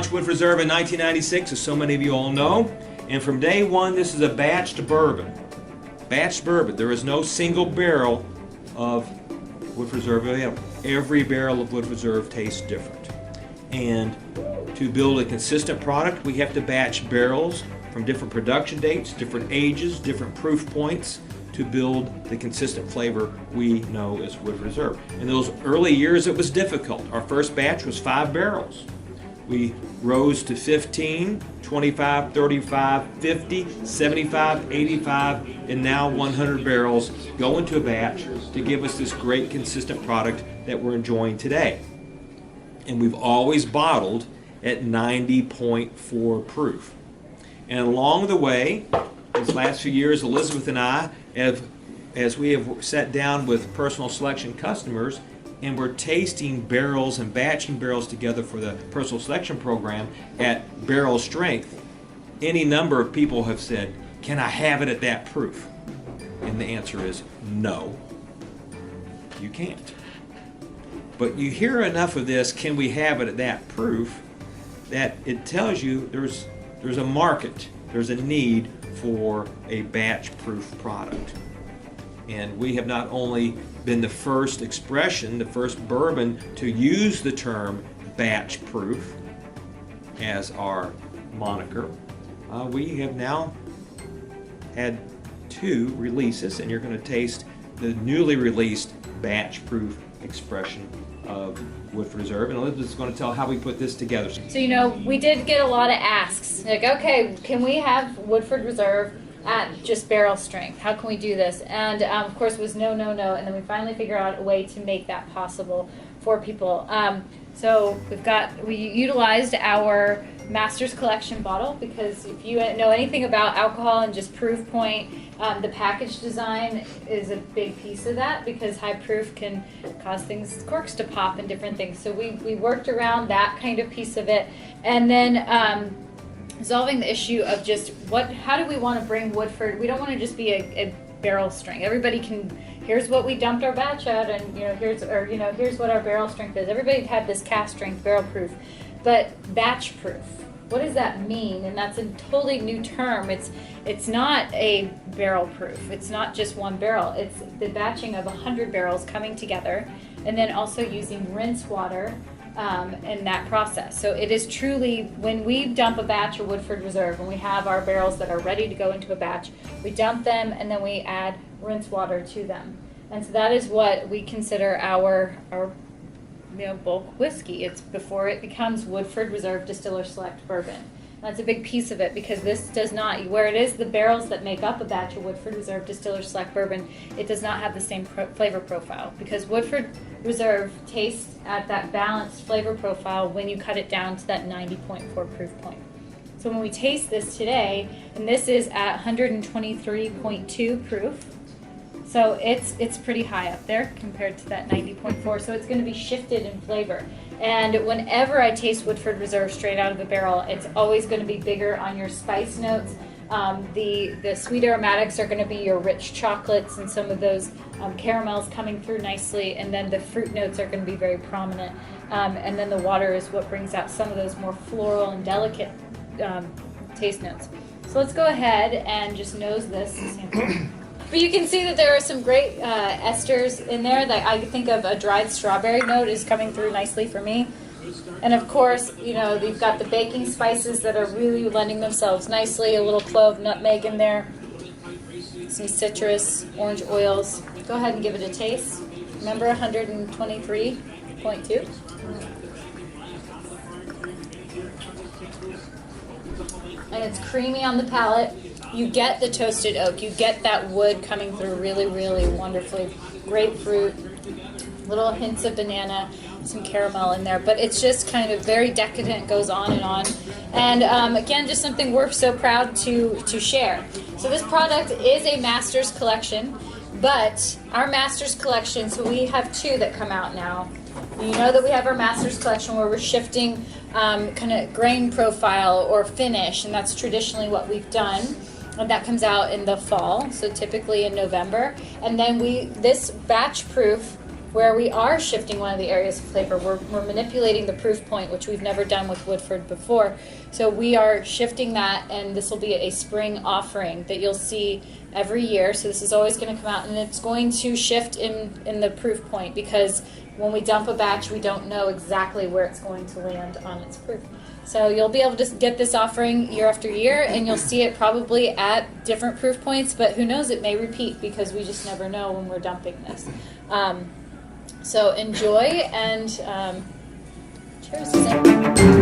launched Woodford Reserve in 1996, as so many of you all know. And from day one, this is a batched bourbon. Batched bourbon. There is no single barrel of Woodford Reserve. Every barrel of Woodford Reserve tastes different. And to build a consistent product, we have to batch barrels from different production dates, different ages, different proof points to build the consistent flavor we know as Woodford Reserve. In those early years, it was difficult. Our first batch was 5 barrels. We rose to 15, 25, 35, 50, 75, 85, and now 100 barrels go into a batch to give us this great consistent product that we're enjoying today. And we've always bottled at 90.4 proof. And along the way, these last few years, Elizabeth and I as we have sat down with personal selection customers and we're tasting barrels and batching barrels together for the personal selection program at barrel strength, any number of people have said, can I have it at that proof? And the answer is no, you can't. But you hear enough of this, can we have it at that proof, that it tells you there's a market, there's a need for a batch proof product. And we have not only been the first expression, the first bourbon to use the term batch proof as our moniker, we have now had 2 releases, and you're going to taste the newly released batch proof expression of Woodford Reserve, and Elizabeth's going to tell how we put this together. So, we did get a lot of asks, like, okay, can we have Woodford Reserve at just barrel strength? How can we do this? And of course it was no, no, no, and then we finally figured out a way to make that possible for people. So we utilized our Master's Collection bottle, because if you know anything about alcohol and just proof point, the package design is a big piece of that, because high proof can cause corks to pop and different things. So we worked around that kind of piece of it, and then solving the issue of just how do we want to bring Woodford. We don't want to just be a barrel strength. Everybody can, here's what we dumped our batch at, and here's what our barrel strength is. Everybody had this cask strength barrel proof, but batch proof, what does that mean? And that's a totally new term. It's not a barrel proof. It's not just one barrel. It's the batching of 100 barrels coming together, and then also using rinse water in that process. So it is truly, when we dump a batch of Woodford Reserve, when we have our barrels that are ready to go into a batch, we dump them and then we add rinse water to them. And so that is what we consider our bulk whiskey. It's before it becomes Woodford Reserve Distiller Select Bourbon. That's a big piece of it, because this does not, where it is the barrels that make up a batch of Woodford Reserve Distiller Select Bourbon, it does not have the same flavor profile, because Woodford Reserve tastes at that balanced flavor profile when you cut it down to that 90.4 proof point. So when we taste this today, and this is at 123.2 proof, so it's pretty high up there compared to that 90.4, so it's going to be shifted in flavor. And whenever I taste Woodford Reserve straight out of a barrel, it's always going to be bigger on your spice notes. The sweet aromatics are going to be your rich chocolates and some of those caramels coming through nicely, and then the fruit notes are going to be very prominent. And then the water is what brings out some of those more floral and delicate taste notes. So let's go ahead and just nose this sample. But you can see that there are some great esters in there. That I think of a dried strawberry note is coming through nicely for me. And of course, you've got the baking spices that are really lending themselves nicely. A little clove, nutmeg in there. Some citrus, orange oils. Go ahead and give it a taste. Remember 123.2? And it's creamy on the palate. You get the toasted oak. You get that wood coming through really, really wonderfully. Grapefruit, little hints of banana, some caramel in there. But it's just kind of very decadent, goes on and on. And again, just something we're so proud to share. So this product is a Master's Collection, but our Master's Collection, so we have 2 that come out now. You know that we have our Master's Collection where we're shifting kind of grain profile or finish, and that's traditionally what we've done. And that comes out in the fall, so typically in November. And then this batch proof where we are shifting one of the areas of flavor. We're manipulating the proof point, which we've never done with Woodford before. So we are shifting that, and this will be a spring offering that you'll see every year. So this is always going to come out, and it's going to shift in the proof point, because when we dump a batch, we don't know exactly where it's going to land on its proof. So you'll be able to get this offering year after year, and you'll see it probably at different proof points, but who knows, it may repeat, because we just never know when we're dumping this. So enjoy, and cheers.